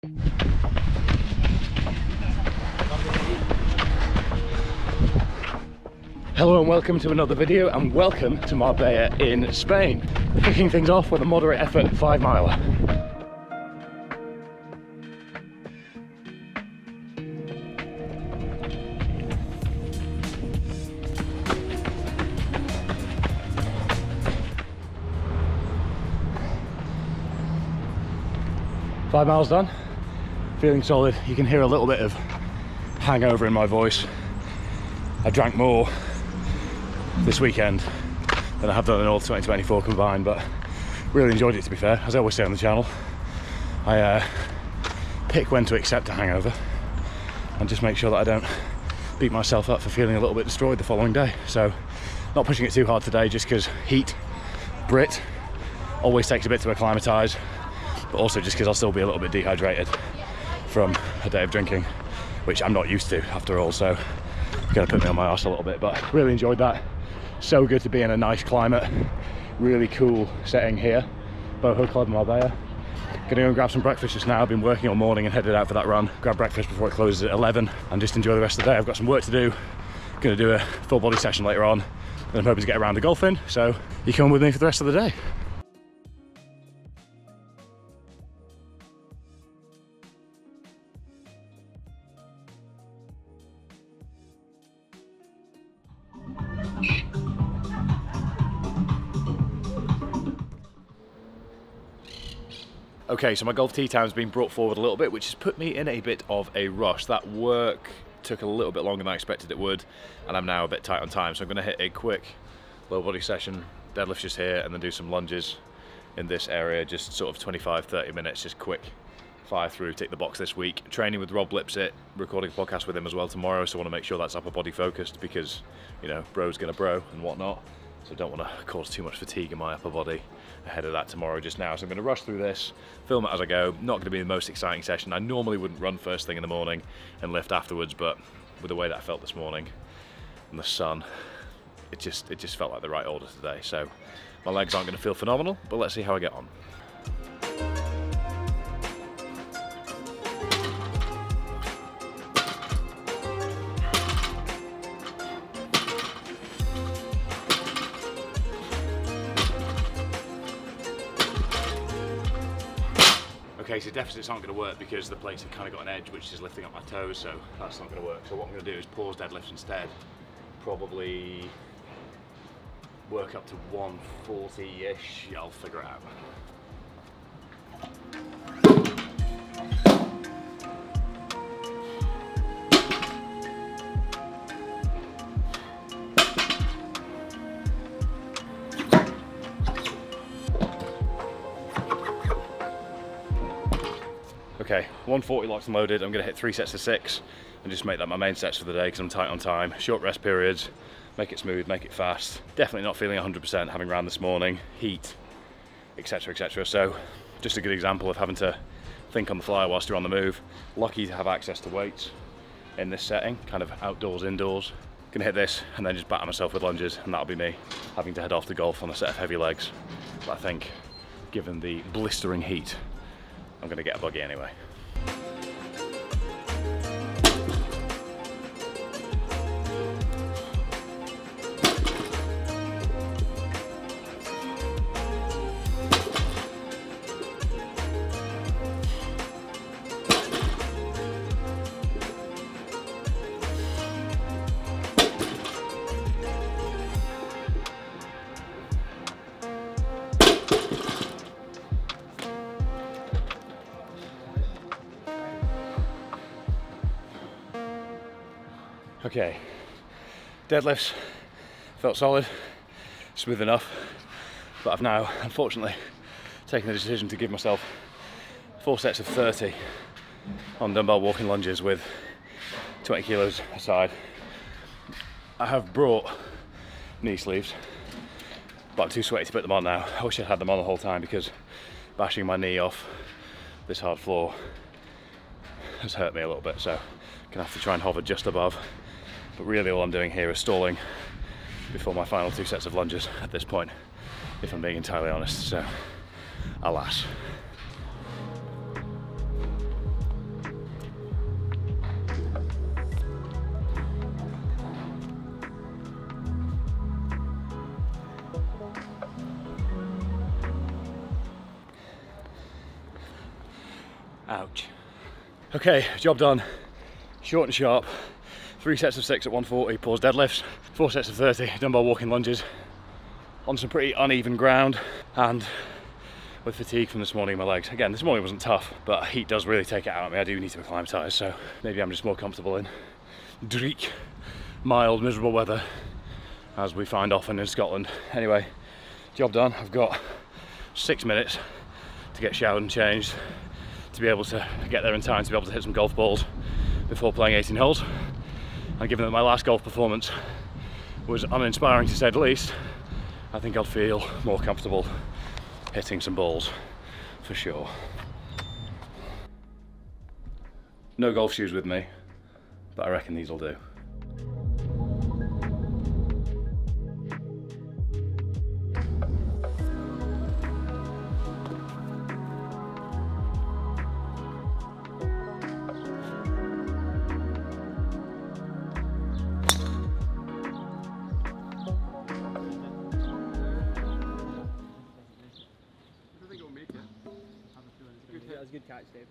Hello and welcome to another video, and welcome to Marbella in Spain. Kicking things off with a moderate effort 5-miler. Five miles done, feeling solid. You can hear a little bit of hangover in my voice. I drank more this weekend than I have done in all 2024 combined, but really enjoyed it, to be fair. As I always say on the channel, I pick when to accept a hangover and just make sure that I don't beat myself up for feeling a little bit destroyed the following day. So not pushing it too hard today, just because heat, Brit, always takes a bit to acclimatise, but also just because I'll still be a little bit dehydrated from a day of drinking, which I'm not used to after all, so it's going to put me on my arse a little bit. But really enjoyed that. So good to be in a nice climate, really cool setting here, Boho Club Marbella. Gonna go and grab some breakfast just now. I've been working all morning and headed out for that run. Grab breakfast before it closes at 11 and just enjoy the rest of the day. I've got some work to do. Gonna do a full body session later on, and I'm hoping to get around to golfing, so you come with me for the rest of the day. Okay, so my golf tee time's been brought forward a little bit, which has put me in a bit of a rush. That work took a little bit longer than I expected it would, and I'm now a bit tight on time. So I'm gonna hit a quick low body session, deadlift just here, and then do some lunges in this area, just sort of 25-30 minutes, just quick fire through, tick the box this week. Training with Rob Lipsett, recording a podcast with him as well tomorrow, so I wanna make sure that's upper body focused because, you know, bro's gonna bro and whatnot. So I don't want to cause too much fatigue in my upper body ahead of that tomorrow just now. So I'm going to rush through this, film it as I go. Not going to be the most exciting session. I normally wouldn't run first thing in the morning and lift afterwards, but with the way that I felt this morning and the sun, it just felt like the right order today. So my legs aren't going to feel phenomenal, but let's see how I get on. Okay, so deficits aren't going to work because the plates have kind of got an edge which is lifting up my toes, so that's not going to work. So what I'm going to do is pause deadlifts instead. Probably work up to 140-ish, I'll figure it out. Okay, 140 locked and loaded. I'm going to hit 3 sets of 6 and just make that my main sets for the day because I'm tight on time. Short rest periods, make it smooth, make it fast. Definitely not feeling 100% having ran this morning, heat, etc, etc. So just a good example of having to think on the fly whilst you're on the move. Lucky to have access to weights in this setting, kind of outdoors, indoors. Gonna hit this and then just batter myself with lunges, and that'll be me having to head off to golf on a set of heavy legs. But I think, given the blistering heat, I'm going to get a buggy anyway. Okay, deadlifts felt solid, smooth enough, but I've now unfortunately taken the decision to give myself 4 sets of 30 on dumbbell walking lunges with 20 kilos aside. I have brought knee sleeves, but I'm too sweaty to put them on now. I wish I'd had them on the whole time because bashing my knee off this hard floor has hurt me a little bit, so I'm gonna have to try and hover just above. But really all I'm doing here is stalling before my final 2 sets of lunges at this point, if I'm being entirely honest, so alas. Ouch. Okay, job done. Short and sharp. 3 sets of 6 at 140 pause deadlifts, 4 sets of 30 dumbbell walking lunges on some pretty uneven ground and with fatigue from this morning in my legs. Again, this morning wasn't tough, but heat does really take it out of me. I do need to acclimatise, so maybe I'm just more comfortable in dreek, mild, miserable weather, as we find often in Scotland. Anyway, job done. I've got 6 minutes to get showered and changed to be able to get there in time to be able to hit some golf balls before playing 18 holes. And given that my last golf performance was uninspiring to say the least, I think I'll feel more comfortable hitting some balls for sure. No golf shoes with me, but I reckon these will do. Good catch, Dave.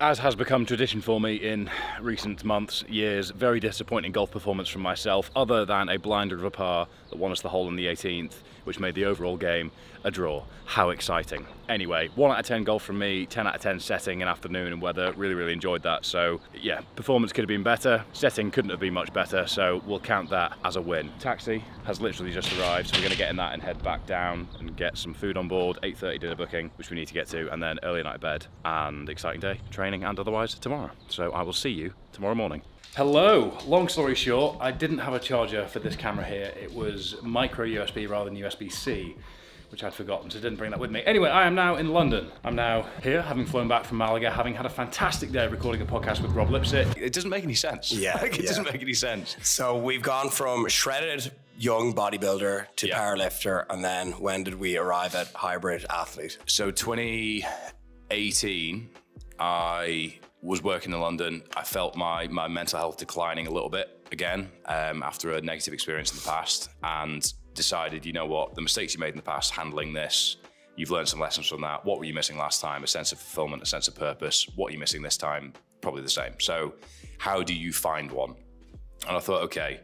As has become tradition for me in recent months, years, very disappointing golf performance from myself, other than a blinder of a par that won us the hole on the 18th, which made the overall game a draw. How exciting. Anyway, 1 out of 10 golf from me, 10 out of 10 setting and afternoon and weather. Really enjoyed that. So yeah, performance could have been better. Setting couldn't have been much better, so we'll count that as a win. Taxi has literally just arrived, so we're going to get in that and head back down and get some food on board. 8:30 dinner booking, which we need to get to, and then early night bed and exciting day, training and otherwise tomorrow. So I will see you tomorrow morning. Hello, long story short, I didn't have a charger for this camera here. It was micro USB rather than USB-C, which I'd forgotten, so I didn't bring that with me. Anyway, I am now in London. I'm now here, having flown back from Malaga, having had a fantastic day recording a podcast with Rob Lipsett. It doesn't make any sense. Yeah, it doesn't make any sense. So we've gone from shredded young bodybuilder to powerlifter, and then when did we arrive at hybrid athlete? So 2018, I was working in London. I felt my mental health declining a little bit again after a negative experience in the past, and decided, you know what, the mistakes you made in the past, handling this, you've learned some lessons from that. What were you missing last time? A sense of fulfillment, a sense of purpose. What are you missing this time? Probably the same. So how do you find one? And I thought, okay,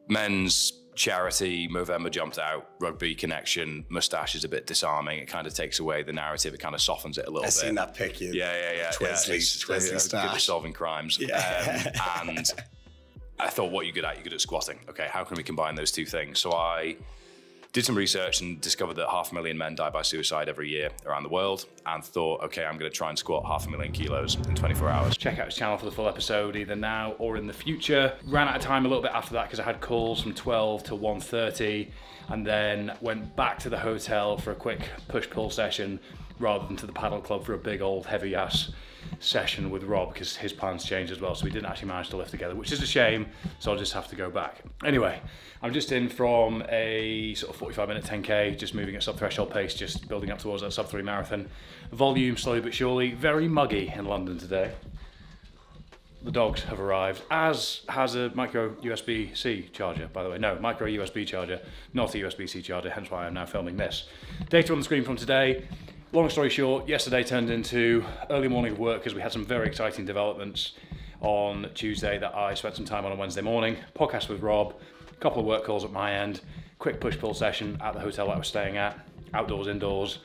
men's charity, Movember jumped out, rugby connection, mustache is a bit disarming. It kind of takes away the narrative. It kind of softens it a little bit. I've seen that pic. Yeah. Twizzly stash. Good at solving crimes. And I thought, what are you good at? You're good at squatting. Okay, how can we combine those two things? So I did some research and discovered that 500,000 men die by suicide every year around the world, and thought, okay, I'm going to try and squat 500,000 kilos in 24 hours. Check out his channel for the full episode, either now or in the future. Ran out of time a little bit after that because I had calls from 12 to 1:30, and then went back to the hotel for a quick push-pull session rather than to the paddle club for a big old heavy-ass session with Rob, because his plans changed as well, so we didn't actually manage to lift together, which is a shame, so I'll just have to go back. Anyway, I'm just in from a sort of 45-minute 10K, just moving at sub-threshold pace, just building up towards that sub-3 marathon. Volume slowly but surely. Very muggy in London today. The dogs have arrived, as has a micro USB-C charger, by the way. No, micro USB charger, not a USB-C charger, hence why I'm now filming this. Data on the screen from today. Long story short, yesterday turned into early morning of work because we had some very exciting developments on Tuesday that I spent some time on Wednesday morning. Podcast with Rob, a couple of work calls at my end, quick push-pull session at the hotel I was staying at, outdoors, indoors,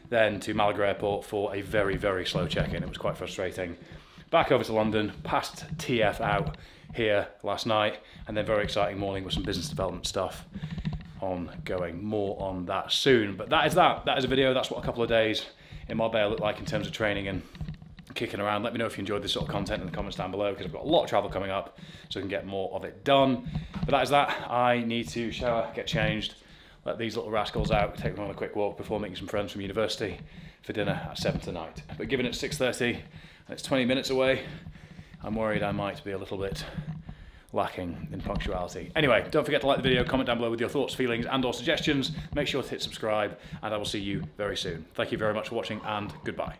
then to Malaga Airport for a very slow check-in. It was quite frustrating. Back over to London, past TF out here last night, and then very exciting morning with some business development stuff ongoing. More on that soon, but that is a video. That's what a couple of days in Marbella look like in terms of training and kicking around. Let me know if you enjoyed this sort of content in the comments down below, because I've got a lot of travel coming up, so we can get more of it done. But that is that. I need to shower, get changed, let these little rascals out, take them on a quick walk before meeting some friends from university for dinner at 7 tonight. But given it's 6:30 and it's 20 minutes away, I'm worried I might be a little bit lacking in punctuality. Anyway, don't forget to like the video, comment down below with your thoughts, feelings and or suggestions. Make sure to hit subscribe, and I will see you very soon. Thank you very much for watching, and goodbye.